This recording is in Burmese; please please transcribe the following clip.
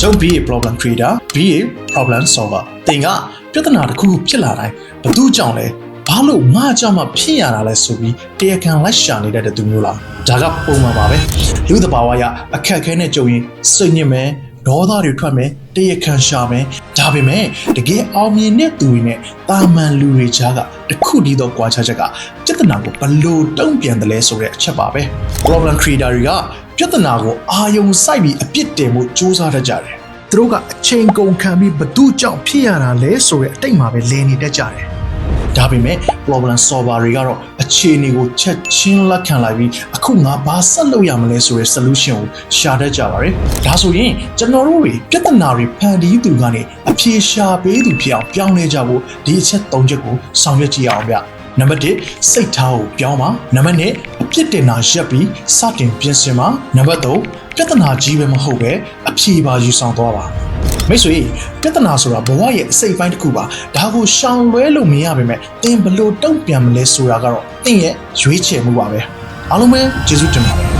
ကျုပ် be a problem creator be a problem solver တင်ကပြဿနာတစ်ခုဖြစ်လာတိုင်းဘသူကြောင့်လဲဘာလို့ငါကြောင့်မှဖြစ်ရတာလဲဆိုပြီးတရားခံလိုက်ရှာနေတဲ့သူမျိုးလားဒါကပုံမှန်ပါပဲလူသဘာဝရအခက်ခဲနဲ့ကြုံရင်စိတ်ညစ်မယ်ဒေါသတွေထွက်မယ်တရားခံရှာမယ်ဒါပေမဲ့တကယ်အောင်မြင်တဲ့သူတွေနဲ့တာမန်လူတွေကြားကတစ်ခုတည်းသောကွာခြားချက်ကပြဿနာကိုဘလို့တုံ့ပြန်တယ်လဲဆိုတဲ့အချက်ပါပဲ problem creator တွေကပြဿနာကိုအာယုံစိုက်ပြီးအပြစ်တင်မှုစူးစမ်းတတ်ကြတယ်သူတို့ကအချိန်ကုန်ခံပြီးဘသူကြောင့်ဖြစ်ရတာလဲဆိုတဲ့အတိတ်မှာပဲလည်နေတတ်ကြတယ်ဒါပေမဲ့ problem solver တွေကတော့အခြေအနေကိုချက်ချင်းလက်ခံလိုက်ပြီးအခုငါဘာဆက်လုပ်ရမလဲဆိုတဲ့ solution ကိုရှာတတ်ကြပါတယ်။ဒါဆိုရင်ကျွန်တော်တို့တွေပြဿနာတွေဖန်တီးသူကနေအဖြေရှာပေးသူဖြစ်အောင်ပြောင်းလဲကြဖို့ဒီအချက်၃ချက်ကိုဆောင်ရွက်ကြည့်အောင်ဗျ။နံပါတ်1စိတ်ထားကိုပြောင်းပါ။နံပါတ်2အပြစ်တင်တာရပ်ပြီးစတင်ပြင်ဆင်ပါ။နံပါတ်3ပြဿနာကြီးပဲမဟုတ်ပဲအဖြေပါယူဆောင်သွားပါ။မိတ်ဆွေပြဿနာဆိုတာဘဝရဲ့အစိတ်ပိုင်းတစ်ခုပါဒါကိုရှောင်လွဲလို့မရပါပဲသင်ဘလို့တုံ့ပြန်မလဲဆိုတာကတော့သင်ရဲ့ရွေးချယ်မှုပါပဲအားလုံးပဲကျေးဇူးတင်ပါတယ်